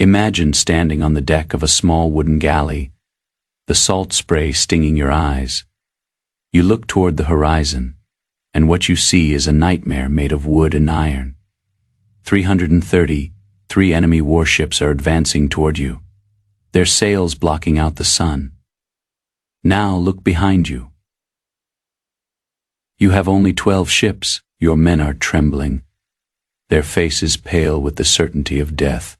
Imagine standing on the deck of a small wooden galley, the salt spray stinging your eyes. You look toward the horizon, and what you see is a nightmare made of wood and iron. 333 enemy warships are advancing toward you, their sails blocking out the sun. Now look behind you. You have only 12 ships. Your men are trembling, their faces pale with the certainty of death.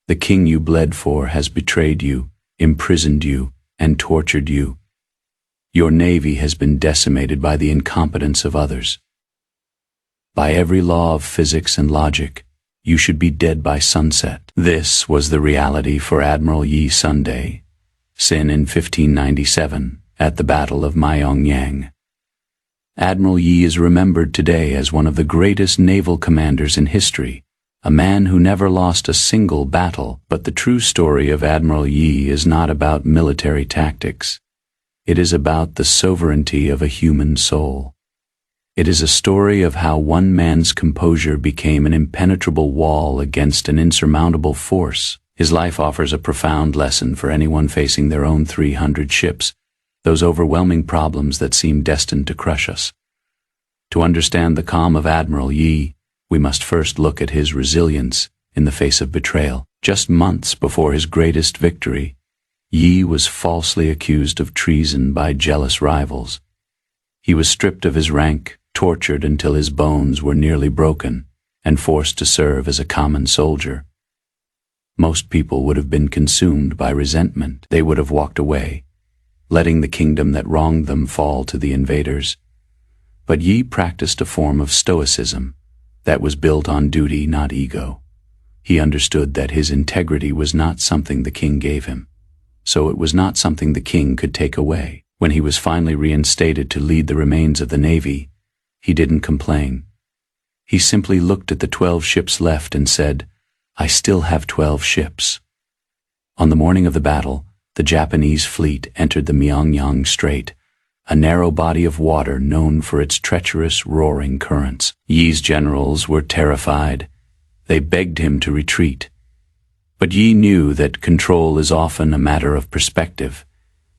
The king you bled for has betrayed you, imprisoned you, and tortured you. Your navy has been decimated by the incompetence of others. By every law of physics and logic, you should be dead by sunset. This was the reality for Admiral Yi Sunday, sin in 1597, at the Battle of Myeongyang. Admiral Yi is remembered today as one of the greatest naval commanders in history, a man who never lost a single battle. But the true story of Admiral Yi is not about military tactics. It is about the sovereignty of a human soul. It is a story of how one man's composure became an impenetrable wall against an insurmountable force. His life offers a profound lesson for anyone facing their own 300 ships, those overwhelming problems that seem destined to crush us. To understand the calm of Admiral Yi, we must first look at his resilience in the face of betrayal. Just months before his greatest victory, Yi was falsely accused of treason by jealous rivals. He was stripped of his rank, tortured until his bones were nearly broken, and forced to serve as a common soldier. Most people would have been consumed by resentment. They would have walked away, letting the kingdom that wronged them fall to the invaders. But Yi practiced a form of stoicism that was built on duty, not ego. He understood that his integrity was not something the king gave him, so it was not something the king could take away. When he was finally reinstated to lead the remains of the navy, he didn't complain. He simply looked at the 12 ships left and said, "I still have 12 ships." On the morning of the battle, the Japanese fleet entered the Myeongyang Strait, a narrow body of water known for its treacherous, roaring currents. Yi's generals were terrified. They begged him to retreat. But Yi knew that control is often a matter of perspective.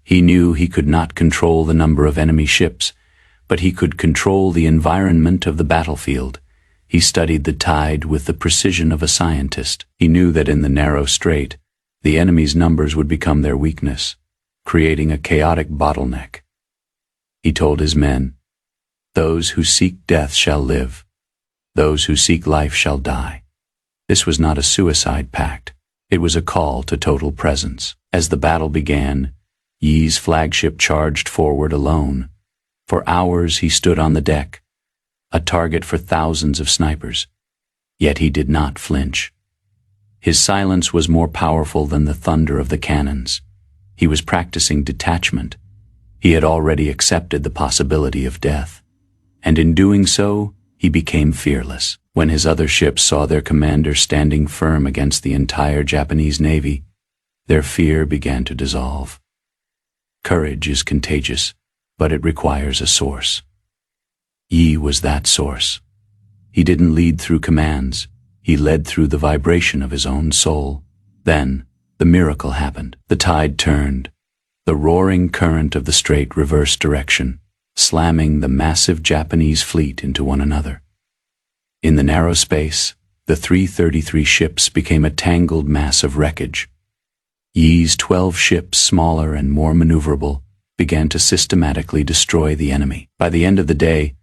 He knew he could not control the number of enemy ships, but he could control the environment of the battlefield. He studied the tide with the precision of a scientist. He knew that in the narrow strait, the enemy's numbers would become their weakness, creating a chaotic bottleneck. He told his men, "Those who seek death shall live. Those who seek life shall die." This was not a suicide pact. It was a call to total presence. As the battle began, Yi's flagship charged forward alone. For hours he stood on the deck, a target for thousands of snipers. Yet he did not flinch. His silence was more powerful than the thunder of the cannons. He was practicing detachment. He had already accepted the possibility of death, and in doing so, he became fearless. When his other ships saw their commander standing firm against the entire Japanese navy, their fear began to dissolve. Courage is contagious, but it requires a source. Yi was that source. He didn't lead through commands. He led through the vibration of his own soul. Then, the miracle happened. The tide turned. The roaring current of the strait reversed direction, slamming the massive Japanese fleet into one another. In the narrow space, the 333 ships became a tangled mass of wreckage. Yi's 12 ships, smaller and more maneuverable, began to systematically destroy the enemy. By the end of the day,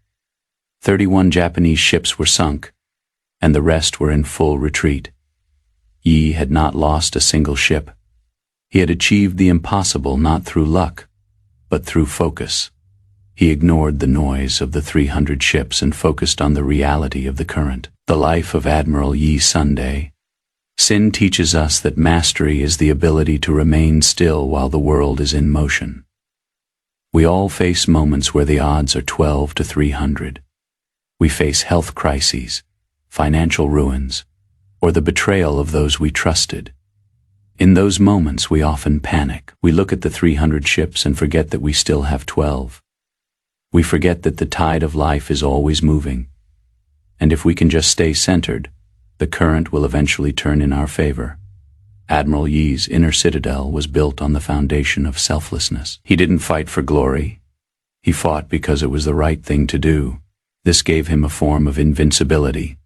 31 Japanese ships were sunk, and the rest were in full retreat. Yi had not lost a single ship. He had achieved the impossible not through luck, but through focus. He ignored the noise of the 300 ships and focused on the reality of the current. The life of Admiral Yi Sunday. Sin teaches us that mastery is the ability to remain still while the world is in motion. We all face moments where the odds are 12 to 300. We face health crises, financial ruins, or the betrayal of those we trusted. In those moments, we often panic. We look at the 300 ships and forget that we still have 12. We forget that the tide of life is always moving, and if we can just stay centered, the current will eventually turn in our favor. Admiral Yi's inner citadel was built on the foundation of selflessness. He didn't fight for glory. He fought because it was the right thing to do. This gave him a form of invincibility.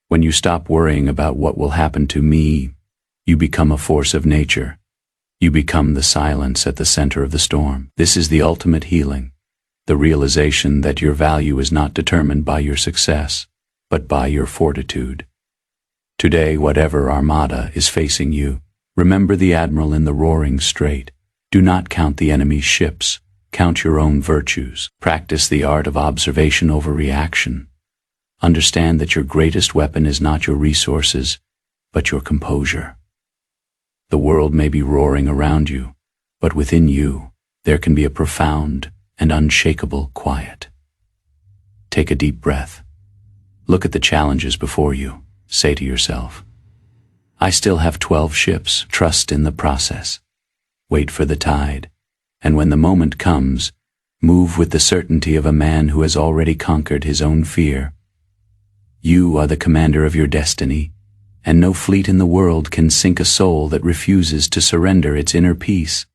When you stop worrying about what will happen to me, you become a force of nature. You become the silence at the center of the storm. This is the ultimate healing, the realization that your value is not determined by your success, but by your fortitude. Today, whatever armada is facing you, remember the Admiral in the roaring strait. Do not count the enemy's ships. Count your own virtues. Practice the art of observation over reaction. Understand that your greatest weapon is not your resources, but your composure. The world may be roaring around you, but within you, there can be a profound and unshakable quiet. Take a deep breath. Look at the challenges before you. Say to yourself, I still have 12 ships. Trust in the process. Wait for the tide. And when the moment comes, move with the certainty of a man who has already conquered his own fear. You are the commander of your destiny, and no fleet in the world can sink a soul that refuses to surrender its inner peace.